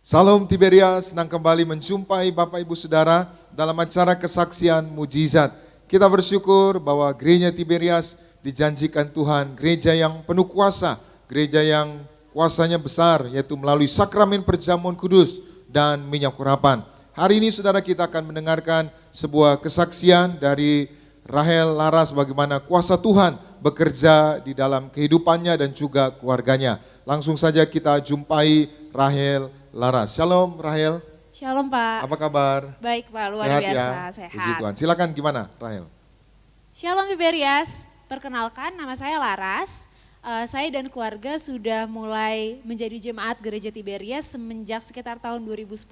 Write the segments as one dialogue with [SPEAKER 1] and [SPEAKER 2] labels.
[SPEAKER 1] Salam Tiberias, senang kembali menjumpai Bapak Ibu Saudara dalam acara kesaksian mujizat. Kita bersyukur bahwa gereja Tiberias dijanjikan Tuhan, gereja yang penuh kuasa, gereja yang kuasanya besar, yaitu melalui sakramen perjamuan kudus dan minyak urapan. Hari ini saudara kita akan mendengarkan sebuah kesaksian dari Rahel Laras bagaimana kuasa Tuhan bekerja di dalam kehidupannya dan juga keluarganya. Langsung saja kita jumpai Rahel Laras. Shalom Rahel.
[SPEAKER 2] Shalom Pak.
[SPEAKER 1] Apa kabar?
[SPEAKER 2] Baik Pak, luar
[SPEAKER 1] Sehat
[SPEAKER 2] biasa,
[SPEAKER 1] ya?
[SPEAKER 2] sehat.
[SPEAKER 1] Puji Tuhan. Silakan gimana Rahel?
[SPEAKER 2] Shalom Tiberias, perkenalkan nama saya Laras. Saya dan keluarga sudah mulai menjadi jemaat gereja Tiberias semenjak sekitar tahun 2010.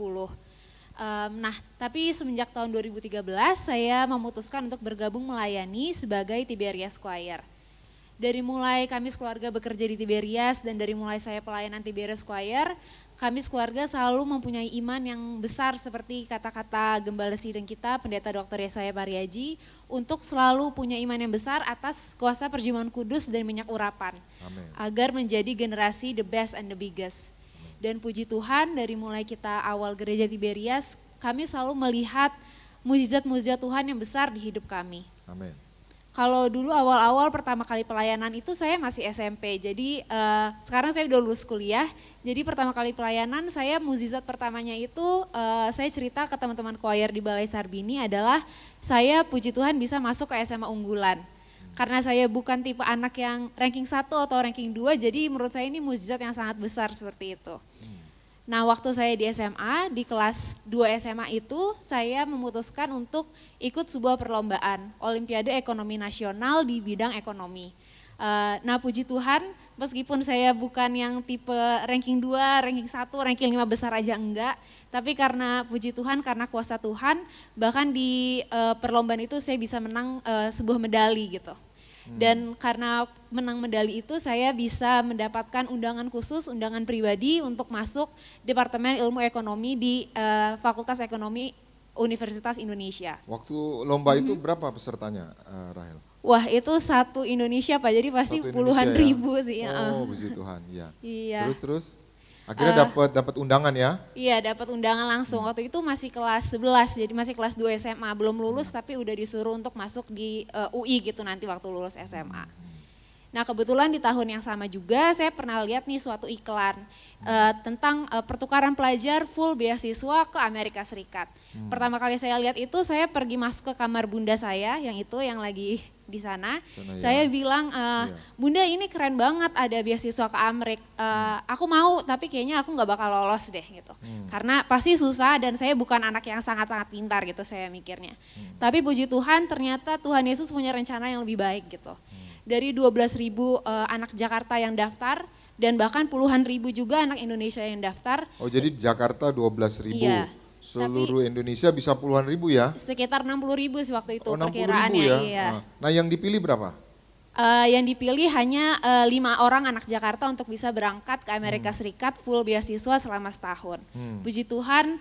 [SPEAKER 2] Tapi semenjak tahun 2013 saya memutuskan untuk bergabung melayani sebagai Tiberias Choir. Dari mulai kami keluarga bekerja di Tiberias dan dari mulai saya pelayanan Tiberias Choir, kami keluarga selalu mempunyai iman yang besar seperti kata-kata Gembala Sidang kita, Pendeta Dr. Yesaya Pariaji, untuk selalu punya iman yang besar atas kuasa perjamuan kudus dan minyak urapan.
[SPEAKER 1] Amin.
[SPEAKER 2] Agar menjadi generasi the best and the biggest. Dan puji Tuhan dari mulai kita awal gereja Tiberias, kami selalu melihat mujizat-mujizat Tuhan yang besar di hidup kami.
[SPEAKER 1] Amin.
[SPEAKER 2] Kalau dulu awal-awal pertama kali pelayanan itu saya masih SMP, jadi sekarang saya udah lulus kuliah, jadi pertama kali pelayanan saya mujizat pertamanya itu saya cerita ke teman-teman choir di Balai Sarbini adalah saya puji Tuhan bisa masuk ke SMA unggulan. Karena saya bukan tipe anak yang ranking 1 atau ranking 2, jadi menurut saya ini mujizat yang sangat besar seperti itu. Nah waktu saya di SMA, di kelas 2 SMA itu saya memutuskan untuk ikut sebuah perlombaan Olimpiade Ekonomi Nasional di bidang ekonomi. Nah puji Tuhan meskipun saya bukan yang tipe ranking 2, ranking 1, ranking 5 besar aja enggak. Tapi karena puji Tuhan, karena kuasa Tuhan bahkan di perlombaan itu saya bisa menang sebuah medali gitu. Dan karena menang medali itu saya bisa mendapatkan undangan khusus, undangan pribadi untuk masuk Departemen Ilmu Ekonomi di Fakultas Ekonomi Universitas Indonesia.
[SPEAKER 1] Waktu lomba itu berapa pesertanya Rahel?
[SPEAKER 2] Wah itu satu Indonesia Pak, jadi pasti
[SPEAKER 1] Satu
[SPEAKER 2] puluhan
[SPEAKER 1] Indonesia, ya?
[SPEAKER 2] ribu sih.
[SPEAKER 1] Oh puji Tuhan, ya.
[SPEAKER 2] Iya.
[SPEAKER 1] Terus? Akhirnya dapat undangan ya?
[SPEAKER 2] Iya dapat undangan langsung, waktu itu masih kelas 11, jadi masih kelas 2 SMA, belum lulus tapi udah disuruh untuk masuk di UI gitu nanti waktu lulus SMA. Nah kebetulan di tahun yang sama juga saya pernah lihat nih suatu iklan tentang pertukaran pelajar full beasiswa ke Amerika Serikat. Pertama kali saya lihat itu saya pergi masuk ke kamar bunda saya yang itu yang lagi di sana. Saya bilang, Bunda ini keren banget ada beasiswa ke Amerika, aku mau tapi kayaknya aku nggak bakal lolos deh gitu. Karena pasti susah dan saya bukan anak yang sangat-sangat pintar gitu saya mikirnya. Tapi puji Tuhan ternyata Tuhan Yesus punya rencana yang lebih baik gitu. Dari 12.000 anak Jakarta yang daftar dan bahkan puluhan ribu juga anak Indonesia yang daftar.
[SPEAKER 1] Oh jadi Jakarta 12.000.
[SPEAKER 2] Iya.
[SPEAKER 1] Seluruh Indonesia bisa puluhan ribu ya?
[SPEAKER 2] Sekitar 60.000 sih waktu itu
[SPEAKER 1] 60.000
[SPEAKER 2] perkiraannya.
[SPEAKER 1] ya?
[SPEAKER 2] Iya.
[SPEAKER 1] Nah yang dipilih berapa?
[SPEAKER 2] Yang dipilih hanya 5 orang anak Jakarta untuk bisa berangkat ke Amerika Serikat full beasiswa selama setahun. Puji Tuhan,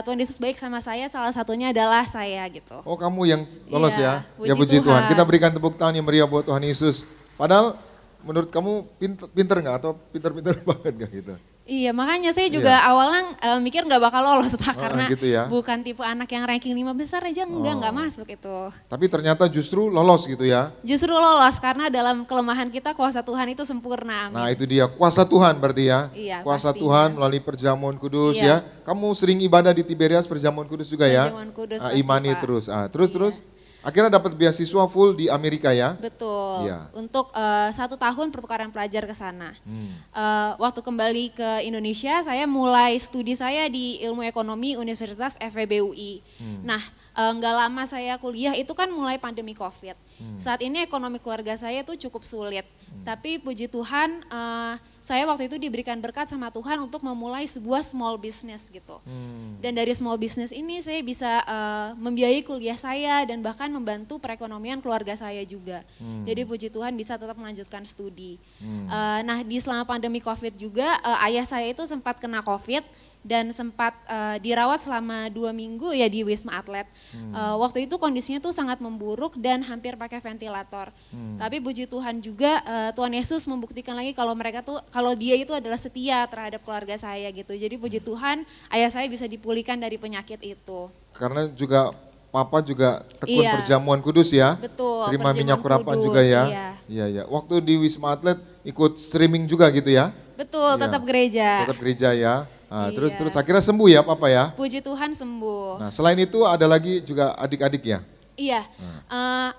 [SPEAKER 2] Tuhan Yesus baik sama saya, salah satunya adalah saya gitu.
[SPEAKER 1] Oh kamu yang lolos
[SPEAKER 2] Iya,
[SPEAKER 1] ya? Ya puji Tuhan.
[SPEAKER 2] Tuhan.
[SPEAKER 1] Kita berikan tepuk tangan yang meriah buat Tuhan Yesus. Padahal menurut kamu pinter nggak atau pinter-pinter banget nggak gitu?
[SPEAKER 2] Iya makanya saya juga awalnya mikir nggak bakal lolos Pak, karena
[SPEAKER 1] gitu ya?
[SPEAKER 2] bukan tipe anak yang ranking 5 besar aja nggak masuk itu.
[SPEAKER 1] Tapi ternyata justru lolos gitu ya?
[SPEAKER 2] Justru lolos karena dalam kelemahan kita kuasa Tuhan itu sempurna. Amin.
[SPEAKER 1] Nah itu dia kuasa Tuhan berarti ya?
[SPEAKER 2] Iya,
[SPEAKER 1] kuasa
[SPEAKER 2] pastinya.
[SPEAKER 1] Tuhan melalui perjamuan kudus
[SPEAKER 2] Iya.
[SPEAKER 1] ya? Kamu sering ibadah di Tiberias perjamuan kudus juga ya?
[SPEAKER 2] Perjamuan kudus
[SPEAKER 1] Ah,
[SPEAKER 2] pasti,
[SPEAKER 1] imani
[SPEAKER 2] Pak.
[SPEAKER 1] terus. Terus? Akhirnya dapat beasiswa full di Amerika ya?
[SPEAKER 2] Betul,
[SPEAKER 1] Iya.
[SPEAKER 2] untuk 1 tahun pertukaran pelajar ke sana. Waktu kembali ke Indonesia, saya mulai studi saya di Ilmu Ekonomi Universitas FEB UI. Nah, nggak lama saya kuliah itu kan mulai pandemi COVID. Saat ini ekonomi keluarga saya tuh cukup sulit. Tapi puji Tuhan, saya waktu itu diberikan berkat sama Tuhan untuk memulai sebuah small business gitu. Dan dari small business ini saya bisa membiayai kuliah saya dan bahkan membantu perekonomian keluarga saya juga. Jadi puji Tuhan bisa tetap melanjutkan studi. Nah di selama pandemi COVID juga ayah saya itu sempat kena COVID dan sempat dirawat selama 2 minggu ya di Wisma Atlet. Waktu itu kondisinya tuh sangat memburuk dan hampir pakai ventilator. Tapi puji Tuhan juga Tuhan Yesus membuktikan lagi kalau dia itu adalah setia terhadap keluarga saya gitu. Jadi puji Tuhan ayah saya bisa dipulihkan dari penyakit itu.
[SPEAKER 1] Karena juga Papa juga tekun
[SPEAKER 2] Iya.
[SPEAKER 1] perjamuan kudus ya.
[SPEAKER 2] Betul.
[SPEAKER 1] Terima
[SPEAKER 2] perjamuan
[SPEAKER 1] minyak urapan
[SPEAKER 2] kudus,
[SPEAKER 1] juga ya.
[SPEAKER 2] Iya.
[SPEAKER 1] Iya, iya. Waktu di Wisma Atlet ikut streaming juga gitu ya.
[SPEAKER 2] Betul,
[SPEAKER 1] Iya.
[SPEAKER 2] tetap gereja.
[SPEAKER 1] Tetap gereja ya. Nah,
[SPEAKER 2] Iya.
[SPEAKER 1] terus akhirnya sembuh ya Papa ya.
[SPEAKER 2] Puji Tuhan sembuh.
[SPEAKER 1] Nah, selain itu ada lagi juga adik-adik ya.
[SPEAKER 2] Iya,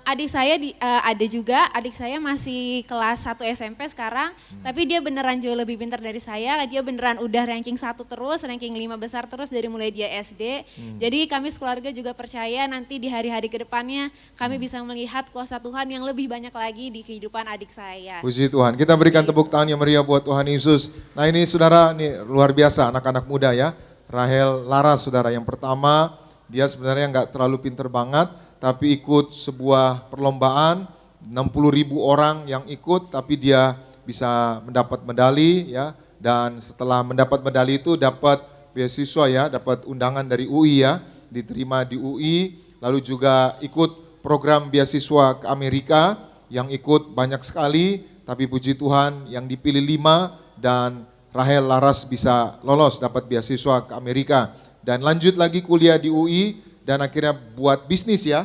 [SPEAKER 2] adik saya ada juga, adik saya masih kelas 1 SMP sekarang, tapi dia beneran jauh lebih pintar dari saya, dia beneran udah ranking 1 terus, ranking 5 besar terus dari mulai dia SD. Jadi kami sekeluarga juga percaya nanti di hari-hari kedepannya kami bisa melihat kuasa Tuhan yang lebih banyak lagi di kehidupan adik saya.
[SPEAKER 1] Puji Tuhan. Kita berikan tepuk tangan yang meriah buat Tuhan Yesus. Nah ini saudara, ini luar biasa anak-anak muda ya. Rahel Laras saudara, yang pertama dia sebenarnya nggak terlalu pinter banget, tapi ikut sebuah perlombaan, 60.000 orang yang ikut, tapi dia bisa mendapat medali ya. Dan setelah mendapat medali itu dapat beasiswa ya, dapat undangan dari UI ya, diterima di UI, lalu juga ikut program beasiswa ke Amerika, yang ikut banyak sekali, tapi puji Tuhan yang dipilih 5 dan Rahel Laras bisa lolos dapat beasiswa ke Amerika. Dan lanjut lagi kuliah di UI dan akhirnya buat bisnis ya,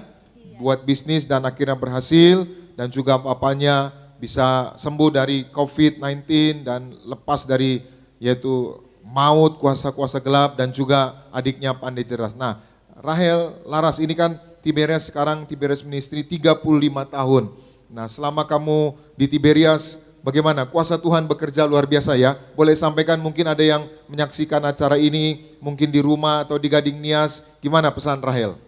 [SPEAKER 1] buat bisnis dan akhirnya berhasil, dan juga papanya bisa sembuh dari COVID-19 dan lepas dari yaitu maut, kuasa-kuasa gelap, dan juga adiknya pandai cerdas. Nah, Rahel Laras ini kan Tiberias sekarang, Tiberias Ministry 35 tahun. Nah, selama kamu di Tiberias, bagaimana kuasa Tuhan bekerja luar biasa ya? Boleh sampaikan, mungkin ada yang menyaksikan acara ini, mungkin di rumah atau di Gading Nias, gimana pesan Rahel?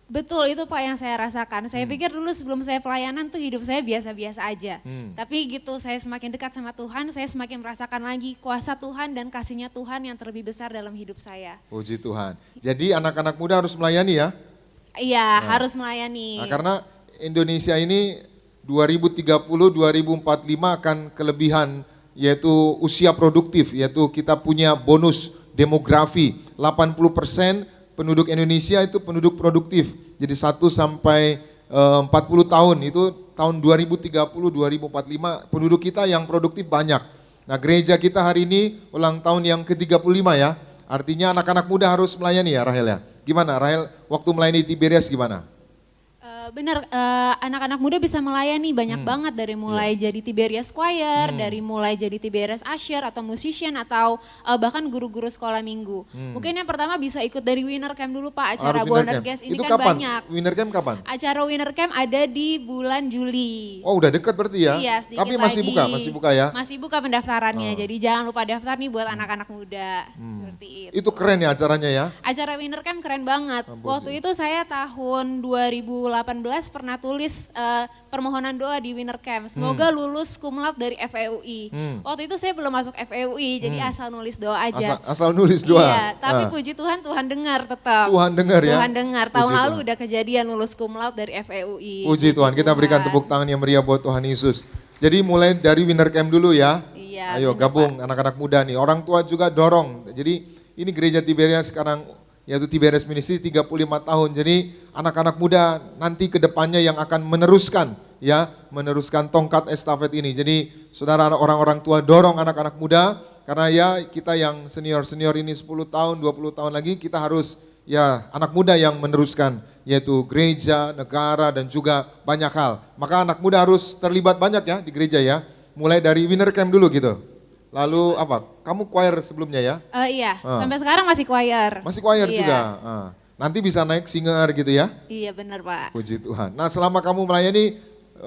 [SPEAKER 2] Betul, itu Pak yang saya rasakan. Saya pikir dulu sebelum saya pelayanan tuh hidup saya biasa-biasa aja. Tapi gitu saya semakin dekat sama Tuhan, saya semakin merasakan lagi kuasa Tuhan dan kasihnya Tuhan yang terlebih besar dalam hidup saya.
[SPEAKER 1] Puji Tuhan. Jadi anak-anak muda harus melayani ya?
[SPEAKER 2] Iya, harus melayani.
[SPEAKER 1] Nah, karena Indonesia ini 2030-2045 akan kelebihan yaitu usia produktif, yaitu kita punya bonus demografi. 80% penduduk Indonesia itu penduduk produktif. Jadi 1 sampai 40 tahun itu tahun 2030-2045 penduduk kita yang produktif banyak. Nah, gereja kita hari ini ulang tahun yang ke-35 ya. Artinya anak-anak muda harus melayani ya Rahel ya. Gimana Rahel waktu melayani Tiberias gimana?
[SPEAKER 2] Benar, anak-anak muda bisa melayani banyak banget dari mulai jadi Tiberias Choir, dari mulai jadi Tiberias Usher atau musician atau bahkan guru-guru sekolah minggu. Mungkin yang pertama bisa ikut dari Winter Camp dulu Pak, acara
[SPEAKER 1] Harus
[SPEAKER 2] Wonder
[SPEAKER 1] Winter Camp.
[SPEAKER 2] Guest ini
[SPEAKER 1] Itu
[SPEAKER 2] kan
[SPEAKER 1] kapan?
[SPEAKER 2] banyak.
[SPEAKER 1] Winter Camp kapan?
[SPEAKER 2] Acara Winter Camp ada di bulan Juli.
[SPEAKER 1] Oh udah dekat berarti ya?
[SPEAKER 2] Iya, sedikit
[SPEAKER 1] Tapi masih
[SPEAKER 2] lagi.
[SPEAKER 1] masih buka ya?
[SPEAKER 2] Masih buka pendaftarannya, jadi jangan lupa daftar nih buat anak-anak muda. Seperti itu.
[SPEAKER 1] Itu keren ya acaranya ya?
[SPEAKER 2] Acara Winter Camp keren banget. Waktu itu saya tahun 2018 pernah tulis permohonan doa di Winter Camp. Semoga lulus cum laude dari FEUI. Waktu itu saya belum masuk FEUI, jadi asal nulis doa aja.
[SPEAKER 1] Asal nulis doa.
[SPEAKER 2] Iya, tapi puji Tuhan, Tuhan dengar tetap.
[SPEAKER 1] Tuhan dengar ya?
[SPEAKER 2] Tuhan dengar. Tahun
[SPEAKER 1] Puji
[SPEAKER 2] lalu
[SPEAKER 1] Tuhan.
[SPEAKER 2] udah kejadian lulus cum laude dari FEUI.
[SPEAKER 1] Puji Tuhan, kita berikan tepuk tangan yang meriah buat Tuhan Yesus. Jadi mulai dari Winter Camp dulu ya.
[SPEAKER 2] Iya,
[SPEAKER 1] Ayo
[SPEAKER 2] benar,
[SPEAKER 1] gabung anak-anak muda nih. Orang tua juga dorong. Jadi ini gereja Tiberias sekarang yaitu Tiberias Ministry 35 tahun. Jadi anak-anak muda nanti ke depannya yang akan meneruskan ya, meneruskan tongkat estafet ini. Jadi saudara orang-orang tua dorong anak-anak muda, karena ya kita yang senior-senior ini 10 tahun, 20 tahun lagi kita harus ya anak muda yang meneruskan, yaitu gereja, negara dan juga banyak hal. Maka anak muda harus terlibat banyak ya di gereja ya. Mulai dari Winter Camp dulu gitu. Lalu apa? Kamu choir sebelumnya ya?
[SPEAKER 2] Iya, sampai sekarang masih choir.
[SPEAKER 1] Masih choir
[SPEAKER 2] Iya.
[SPEAKER 1] juga. Nanti bisa naik singer gitu ya.
[SPEAKER 2] Iya benar Pak.
[SPEAKER 1] Puji Tuhan. Nah selama kamu melayani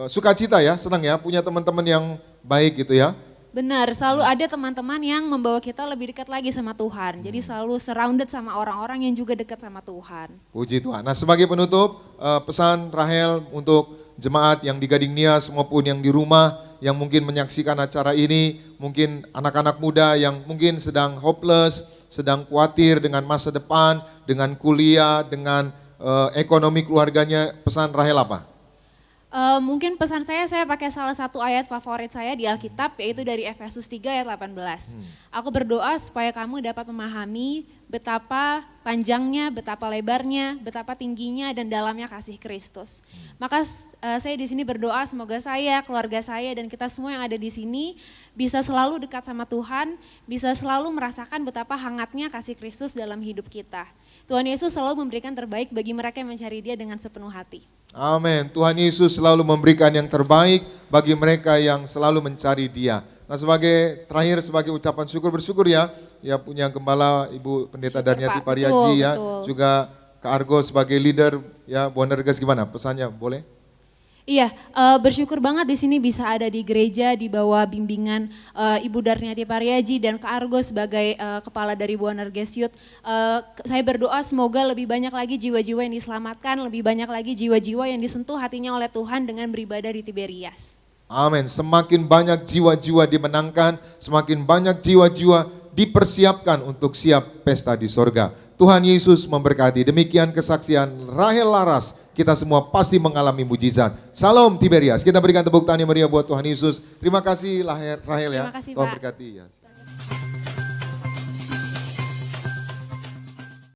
[SPEAKER 1] sukacita ya, senang ya, punya teman-teman yang baik gitu ya.
[SPEAKER 2] Benar, selalu ada teman-teman yang membawa kita lebih dekat lagi sama Tuhan. Jadi selalu surrounded sama orang-orang yang juga dekat sama Tuhan.
[SPEAKER 1] Puji Tuhan. Nah sebagai penutup, pesan Rahel untuk jemaat yang di Gading Nias maupun yang di rumah, yang mungkin menyaksikan acara ini, mungkin anak-anak muda yang mungkin sedang hopeless, sedang khawatir dengan masa depan, dengan kuliah, dengan ekonomi keluarganya, pesan Rahel apa?
[SPEAKER 2] Mungkin pesan saya pakai salah satu ayat favorit saya di Alkitab, yaitu dari Efesus 3 ayat 18. Aku berdoa supaya kamu dapat memahami betapa panjangnya, betapa lebarnya, betapa tingginya dan dalamnya kasih Kristus. Maka saya di sini berdoa semoga saya, keluarga saya dan kita semua yang ada di sini bisa selalu dekat sama Tuhan, bisa selalu merasakan betapa hangatnya kasih Kristus dalam hidup kita. Tuhan Yesus selalu memberikan terbaik bagi mereka yang mencari Dia dengan sepenuh hati.
[SPEAKER 1] Amin. Tuhan Yesus selalu memberikan yang terbaik bagi mereka yang selalu mencari Dia. Nah, sebagai terakhir sebagai ucapan bersyukur ya punya Gembala Ibu Pendeta
[SPEAKER 2] Syukur,
[SPEAKER 1] Darniati
[SPEAKER 2] Pak.
[SPEAKER 1] Pariaji ya,
[SPEAKER 2] Betul.
[SPEAKER 1] juga Kak Argo sebagai leader ya, Bu Nerges gimana pesannya, boleh?
[SPEAKER 2] Iya, bersyukur banget di sini bisa ada di gereja di bawah bimbingan Ibu Darniati Pariaji dan Kak Argo sebagai kepala dari Buana Nerges Youth. Saya berdoa semoga lebih banyak lagi jiwa-jiwa yang diselamatkan, lebih banyak lagi jiwa-jiwa yang disentuh hatinya oleh Tuhan dengan beribadah di Tiberias.
[SPEAKER 1] Amin. Semakin banyak jiwa-jiwa dimenangkan, semakin banyak jiwa-jiwa dipersiapkan untuk siap pesta di sorga. Tuhan Yesus memberkati. Demikian kesaksian Rahel Laras. Kita semua pasti mengalami mujizat. Salam Tiberias. Kita berikan tepuk tangan yang meriah buat Tuhan Yesus. Terima kasih Rahel ya.
[SPEAKER 2] Terima kasih,
[SPEAKER 1] Tuhan
[SPEAKER 2] Pak.
[SPEAKER 1] berkati ya.